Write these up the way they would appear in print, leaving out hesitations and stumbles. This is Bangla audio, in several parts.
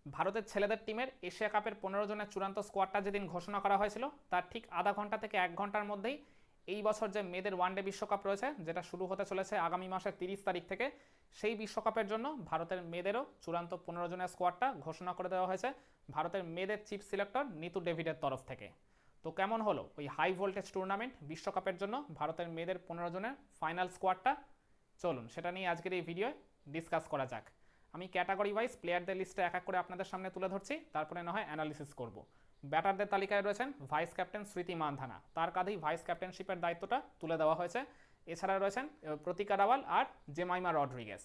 ভারতের ছেলেদের টিমের এশিয়া কাপের 15 জনের চূড়ান্ত স্কোয়াডটা যেদিন ঘোষণা করা হয়েছিল তার ঠিক আধা ঘন্টা থেকে 1 ঘন্টার মধ্যেই এই বছর যে মেয়েদের ওয়ানডে বিশ্বকাপ রয়েছে, যেটা শুরু হতে চলেছে আগামী মাসের 30 তারিখ থেকে, সেই বিশ্বকাপের জন্য ভারতের মেয়েদেরও চূড়ান্ত 15 জনের স্কোয়াডটা ঘোষণা করে দেওয়া হয়েছে ভারতের মেয়েদের চিফ সিলেক্টর নিতু ডেভিডের তরফ থেকে। তো কেমন হলো ওই হাই ভোল্টেজ টুর্নামেন্ট বিশ্বকাপের জন্য ভারতের মেয়েদের 15 জনের ফাইনাল স্কোয়াডটা? চলুন সেটা নিয়ে আজকের এই ভিডিওয় ডিসকাস করা যাক। আমি ক্যাটাগরি ওয়াইজ প্লেয়ারদের লিস্টে এক এক করে আপনাদের সামনে তুলে ধরছি, তারপরে না হয় অ্যানালিসিস করব। ব্যাটারদের তালিকায় রয়েছেন ভাইস ক্যাপ্টেন স্মৃতি মানধানা, তার কাঁধেই ভাইস ক্যাপ্টেনশিপের দায়িত্বটা তুলে দেওয়া হয়েছে। এছাড়া রয়েছেন প্রতিকা রাওয়াল আর জেমাইমা রড্রিগেজ।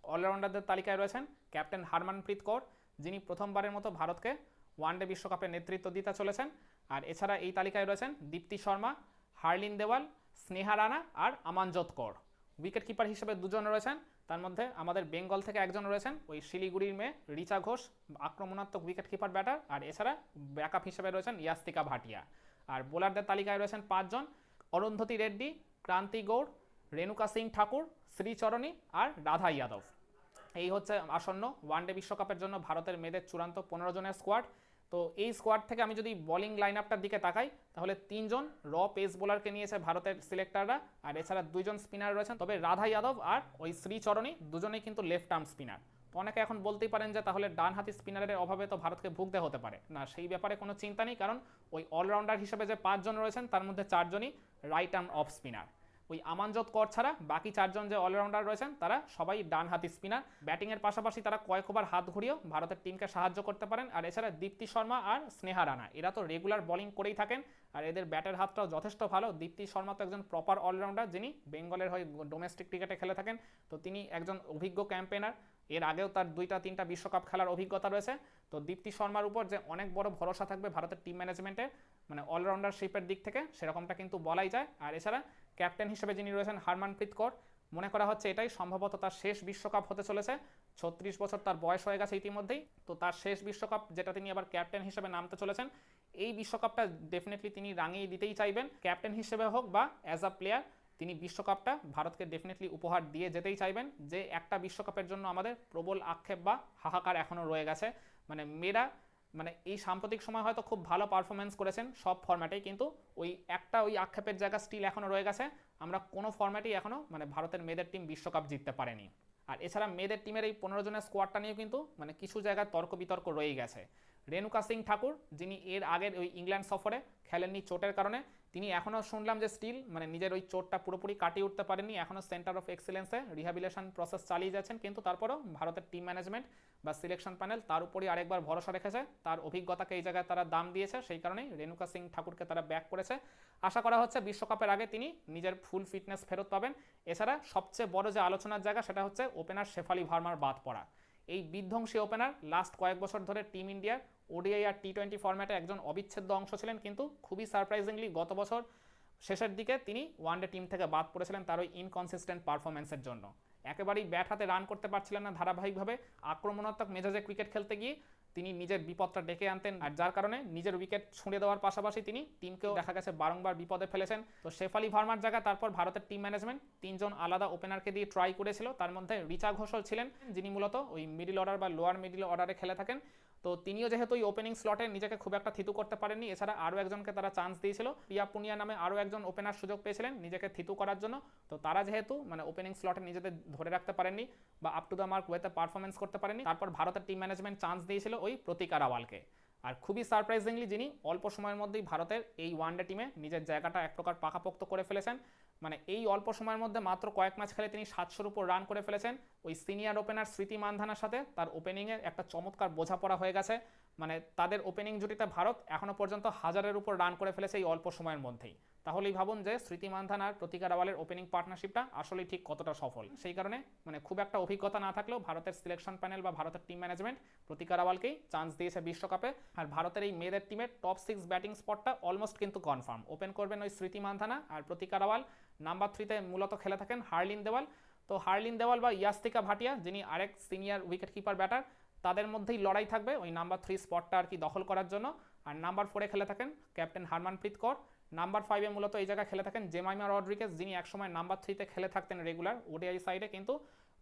অলরাউন্ডারদের তালিকায় রয়েছেন ক্যাপ্টেন হারমানপ্রীত কৌর, যিনি প্রথমবারের মতো ভারতকে ওয়ানডে বিশ্বকাপে নেতৃত্ব দিতে চলেছেন। আর এছাড়া এই তালিকায় রয়েছেন দীপ্তি শর্মা, হার্লিন দেওয়াল, স্নেহা রানা আর আমানজোত কৌর। উইকেট কিপার হিসেবে দুজন রয়েছেন, তার মধ্যে আমাদের বেঙ্গল থেকে একজন রয়েছেন ওই শিলিগুড়ির মেয়ে রিচা ঘোষ, আক্রমণাত্মক উইকেট কিপার ব্যাটার। আর এছাড়া ব্যাকআপ হিসেবে রয়েছেন ইয়াস্তিকা ভাটিয়া। আর বোলারদের তালিকায় রয়েছেন 5 জন: অরুন্ধতী রেড্ডি, ক্রান্তি গৌড়, রেণুকা সিং ঠাকুর, শ্রীচরণী আর রাধা যাদব। এই হচ্ছে আসন্ন ওয়ানডে বিশ্বকাপের জন্য ভারতের মেয়েদের চূড়ান্ত 15 জনের স্কোয়াড। তো এই স্কোয়াড থেকে আমি যদি বোলিং লাইন আপটার দিকে তাকাই, তাহলে 3 জন পেস বোলারকে নিয়েছে ভারতের সিলেক্টররা। আর এছাড়া 2 জন স্পিনার রয়েছেন, তবে রাধা যাদব আর ওই শ্রীচরণী দুজনেই কিন্তু লেফট আর্ম স্পিনার। তো অনেকে এখন বলতেই পারেন যে তাহলে ডান হাতি স্পিনারের অভাবে তো ভারতকে ভুগতে হতে পারে না। সেই ব্যাপারে কোনো চিন্তা নেই, কারণ ওই অলরাউন্ডার হিসেবে যে 5 জন রয়েছেন তার মধ্যে 4 জনই রাইট আর্ম অফ স্পিনার। ওই আমানজোত কর ছাড়া বাকি 4 জন যে অলরাউন্ডার রয়েছেন তারা সবাই ডান হাতি স্পিনার। ব্যাটিংয়ের পাশাপাশি তারা কয়েক ওভার হাত ঘুরিয়েও ভারতের টিমকে সাহায্য করতে পারেন। আর এছাড়া দীপ্তি শর্মা আর স্নেহা রানা এরা তো রেগুলার বোলিং করেই থাকেন, আর এদের ব্যাটের হাতটাও যথেষ্ট ভালো। দীপ্তি শর্মা তো একজন প্রপার অলরাউন্ডার, যিনি বেঙ্গলের হয়ে ডোমেস্টিক ক্রিকেটে খেলে থাকেন। তো তিনি একজন অভিজ্ঞ ক্যাম্পেনার, এর আগেও তার 2-3টা বিশ্বকাপ খেলার অভিজ্ঞতা রয়েছে। তো দীপ্তি শর্মার উপর যে অনেক বড় ভরসা থাকবে ভারতের টিম ম্যানেজমেন্টের, মানে অলরাউন্ডারশিপের দিক থেকে, সেরকমটা কিন্তু বলাই যায়। আর এছাড়া ক্যাপ্টেন হিসেবে যিনি রয়েছেন হারমানপ্রীত কৌর, মনে করা হচ্ছে এটাই সম্ভবত তার শেষ বিশ্বকাপ হতে চলেছে। 36 বছর তার বয়স হয়ে গেছে ইতিমধ্যেই। তো তার শেষ বিশ্বকাপ, যেটা তিনি আবার ক্যাপ্টেন হিসেবে নামতে চলেছেন, এই বিশ্বকাপটা ডেফিনেটলি তিনি রাঙিয়ে দিতেই চাইবেন। ক্যাপ্টেন হিসেবে হোক বা অ্যাজ আ প্লেয়ার, তিনি বিশ্বকাপটা ভারতকে ডেফিনেটলি উপহার দিয়ে যেতেই চাইবেন। যে একটা বিশ্বকাপের জন্য আমাদের প্রবল আক্ষেপ বা হাহাকার এখনও রয়ে গেছে, মানে মেয়েরা মানে এই সাম্প্রতিক সময় হয়তো খুব ভালো পারফরমেন্স করেছেন সব ফরম্যাটেই, কিন্তু ওই আক্ষেপের জায়গা স্টিল এখনও রয়ে গেছে। আমরা কোনো ফরম্যাটেই এখনও মানে ভারতের মেয়েদের টিম বিশ্বকাপ জিততে পারেনি। আর এছাড়া মেয়েদের টিমের এই 15 জনের স্কোয়াডটা নিয়েও কিন্তু মানে কিছু জায়গায় তর্ক বিতর্ক রয়েই গেছে। রেণুকা সিং ঠাকুর, যিনি এর আগের ওই ইংল্যান্ড সফরে খেলেননি চোটের কারণে, তিনি এখনও শুনলাম যে স্টিল মানে নিজের ওই চোটটা পুরোপুরি কাটিয়ে উঠতে পারেননি, এখনও সেন্টার অফ এক্সেলেন্সে রিহ্যাবিলেশন প্রসেস চালিয়ে যাচ্ছেন। কিন্তু তারপরও ভারতের টিম ম্যানেজমেন্ট বা সিলেকশন প্যানেল তার উপরই আরেকবার ভরসা রেখেছে, তার অভিজ্ঞতাকে এই জায়গায় তারা দাম দিয়েছে, সেই কারণেই রেণুকা সিং ঠাকুরকে তারা ব্যাক করেছে। আশা করা হচ্ছে বিশ্বকাপের আগে তিনি নিজের ফুল ফিটনেস ফেরত পাবেন। এছাড়া সবচেয়ে বড় যে আলোচনার জায়গা সেটা হচ্ছে ওপেনার শেফালি ভার্মার বাদ পড়া। এই বিধ্বংসী ওপেনার লাস্ট কয়েক বছর ধরে টিম ইন্ডিয়ার ওডিআই আর টি20 ফরম্যাটে একজন অবিচ্ছেদ্য অংশ ছিলেন, কিন্তু খুবই সারপ্রাইজিংলি গত বছর শেষের দিকে তিনি ওয়ানডে টিম থেকে বাদ পড়েছিলেন তার ওই ইনকনসিস্টেন্ট পারফরমেন্সের জন্য। একেবারেই ব্যাট হাতে রান করতে পারছিলেন না ধারাবাহিকভাবে, আক্রমণাত্মক মেজাজে ক্রিকেট খেলতে গিয়ে তিনি নিজের বিপদটা ডেকে আনতেন, আর যার কারণে নিজের উইকেট ছুঁড়ে দেওয়ার পাশাপাশি তিনি টিমকেও দেখা গেছে বারংবার বিপদে ফেলেছেন। তো শেফালি ভার্মার জায়গায় তারপর ভারতের টিম ম্যানেজমেন্ট 3 জন আলাদা ওপেনারকে দিয়ে ট্রাই করেছিল, তার মধ্যে রিচা ঘোষল ছিলেন, যিনি মূলত ওই মিডিল অর্ডার বা লোয়ার মিডিল অর্ডারে খেলে থাকেন। তো তিনিও যেহেতু ওই ওপেনিং স্লটে নিজেকে খুব একটা থিতু করতে পারেননি, এছাড়া আরও একজনকে তারা চান্স দিয়েছিল, প্রিয়া পুনিয়া নামে আরও একজন ওপেনার সুযোগ পেয়েছিলেন নিজেকে থিতু করার জন্য। তো তারা যেহেতু মানে ওপেনিং স্লটে নিজেদের ধরে রাখতে পারেননি বা আপ টু দ্য মার্ক ওয়েতে পারফরমেন্স করতে পারেননি, তারপর ভারতের টিম ম্যানেজমেন্ট চান্স দিয়েছিল ওই প্রতিকা রাওয়ালকে। আর খুবই সারপ্রাইজিংলি যিনি অল্প সময়ের মধ্যেই ভারতের এই ওয়ানডে টিমে নিজের জায়গাটা এক প্রকার পাকাপোক্ত করে ফেলেছেন। মানে এই অল্প সময়ের মধ্যে মাত্র কয়েক ম্যাচ খেলে তিনি 700-র উপর রান করে ফেলেছেন। ওই সিনিয়র ওপেনার স্মৃতি মানধানার সাথে তার ওপেনিংয়ের একটা চমৎকার বোঝাপড়া হয়ে গেছে। মানে তাদের ওপেনিং জুটিতে ভারত এখনও পর্যন্ত 1000-এর উপর রান করে ফেলেছে এই অল্প সময়ের মধ্যেই। তাহলেই ভাবুন যে স্মৃতি মানধানা আর প্রতিকা রাওয়ালের ওপেনিং পার্টনারশিপটা আসলেই ঠিক কতটা সফল। সেই কারণে মানে খুব একটা অভিজ্ঞতা না থাকলেও ভারতের সিলেকশন প্যানেল বা ভারতের টিম ম্যানেজমেন্ট প্রতিকা রাওয়ালকেই চান্স দিয়েছে বিশ্বকাপে। আর ভারতের এই মেয়েদের টিমের টপ 6 ব্যাটিং স্পটটা অলমোস্ট কিন্তু কনফার্ম। ওপেন করবেন ওই স্মৃতি মানধানা আর প্রতিকা রাওয়াল, নাম্বার 3-তে মূলত খেলে থাকেন হার্লিন দেওয়াল। তো হার্লিন দেওয়াল বা ইয়াস্তিকা ভাটিয়া, যিনি আরেক সিনিয়র উইকেট কিপার ব্যাটার, তাদের মধ্যেই লড়াই থাকবে ওই নাম্বার 3 স্পটটা আর কি দখল করার জন্য। আর নাম্বার 4-এ খেলে থাকেন ক্যাপ্টেন হারমানপ্রীত কৌর। নাম্বার 5-এ মূলত এই জায়গায় খেলে থাকেন জেমাইমা রড্রিগেজ, যিনি একসময় নাম্বার 3-তে খেলে থাকতেন রেগুলার ওডিআই সাইডে, কিন্তু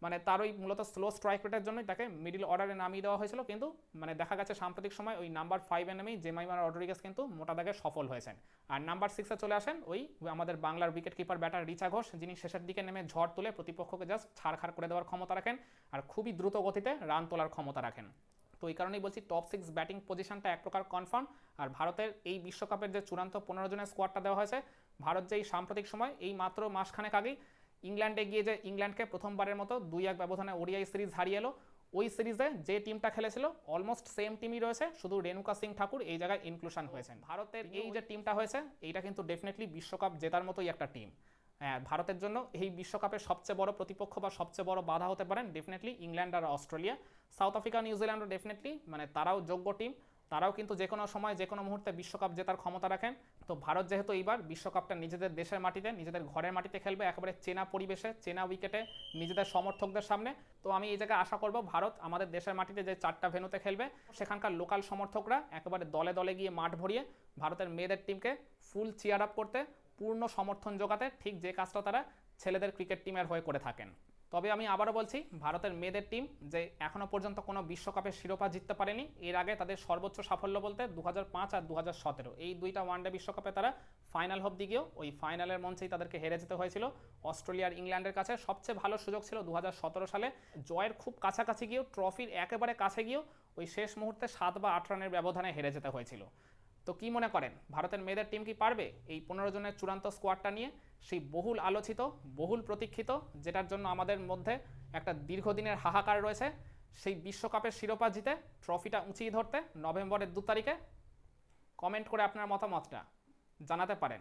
মানে তার ওই মূলত স্লো স্ট্রাইক রেটের জন্যই তাকে মিডল অর্ডারে নামিয়ে দেওয়া হয়েছিল, কিন্তু মানে দেখা গেছে সাম্প্রতিক সময় ওই নাম্বার 5 নেমেই জেমাইমা রড্রিগেজ কিন্তু মোটা দাগে সফল হয়েছেন। আর নাম্বার 6-এ চলে আসেন ওই আমাদের বাংলার wicket keeper batter Richa Ghosh, যিনি শেষের দিকে নেমে ঝড় তুলে প্রতিপক্ষকে জাস্ট ছাড়খাড় করে দেওয়ার ক্ষমতা রাখেন আর খুবই দ্রুত গতিতে রান তোলার ক্ষমতা রাখেন। তো এই কারণেই বলছি টপ 6 ব্যাটিং পজিশনটা এক প্রকার কনফার্ম। আর ভারতের এই বিশ্বকাপের যে চূড়ান্ত 15 জনের স্কোয়াডটা দেওয়া হয়েছে, ভারত যে এই সাম্প্রতিক সময় এই মাত্র মাসখানেক আগেই ইংল্যান্ডে গিয়ে যে ইংল্যান্ডকে প্রথমবারের মতো 2-1 ব্যবধানে ওডিআই সিরিজ হারিয়ে এলো, ওই সিরিজে যে টিমটা খেলেছিল অলমোস্ট সেম টিমই রয়েছে, শুধু রেণুকা সিং ঠাকুর এই জায়গায় ইনক্লুশন হয়েছেন। ভারতের এই যে টিমটা হয়েছে এইটা কিন্তু ডেফিনেটলি বিশ্বকাপ জেতার মতোই একটা টিম। হ্যাঁ, ভারতের জন্য এই বিশ্বকাপের সবচেয়ে বড় প্রতিপক্ষ বা সবচেয়ে বড় বাধা হতে পারেন ডেফিনেটলি ইংল্যান্ড আর অস্ট্রেলিয়া। সাউথ আফ্রিকা নিউজিল্যান্ডও ডেফিনেটলি মানে তারাও যোগ্য টিম, তারাও কিন্তু যে কোনো সময় যে কোনো মুহূর্তে বিশ্বকাপ জেতার ক্ষমতা রাখেন। তো ভারত যেহেতু এইবার বিশ্বকাপটা নিজেদের দেশের মাটিতে নিজেদের ঘরের মাটিতে খেলবে, একেবারে চেনা পরিবেশে চেনা উইকেটে নিজেদের সমর্থকদের সামনে, তো আমি এই জায়গায় আশা করব ভারত আমাদের দেশের মাটিতে যে 4টা ভেন্যুতে খেলবে সেখানকার লোকাল সমর্থকরা একেবারে দলে দলে গিয়ে মাঠ ভরিয়ে ভারতের মেয়েদের টিমকে ফুল চিয়ার আপ করতে, পূর্ণ সমর্থন জোগাতে, ঠিক যে কাজটা তারা ছেলেদের ক্রিকেট টিমের হয়ে করে থাকেন। তবে আমি আবারও বলছি, ভারতের মেয়েদের টিম যে এখনও পর্যন্ত কোনো বিশ্বকাপের শিরোপা জিততে পারেনি, এর আগে তাদের সর্বোচ্চ সাফল্য বলতে 2005 আর 2017 এই দুইটা ওয়ানডে বিশ্বকাপে তারা ফাইনাল অবধি গিয়েও ওই ফাইনালের মঞ্চেই তাদেরকে হেরে যেতে হয়েছিল অস্ট্রেলিয়ার ইংল্যান্ডের কাছে। সবচেয়ে ভালো সুযোগ ছিল 2017 সালে জয়ের খুব কাছাকাছি গিয়েও, ট্রফির একেবারে কাছে গিয়েও ওই শেষ মুহূর্তে 7 বা 8 রানের ব্যবধানে হেরে যেতে হয়েছিল। তো কি মনে করেন ভারতের মেয়েদের টিম কি পারবে এই 15 জনের চূড়ান্ত স্কোয়াডটা নিয়ে সেই বহুল আলোচিত বহুল প্রতীক্ষিত, যেটার জন্য আমাদের মধ্যে একটা দীর্ঘদিনের হাহাকার রয়েছে, সেই বিশ্বকাপের শিরোপা জিতে ট্রফিটা উঁচিয়ে ধরতে নভেম্বরের 2 তারিখে? কমেন্ট করে আপনার মতামতটা জানাতে পারেন।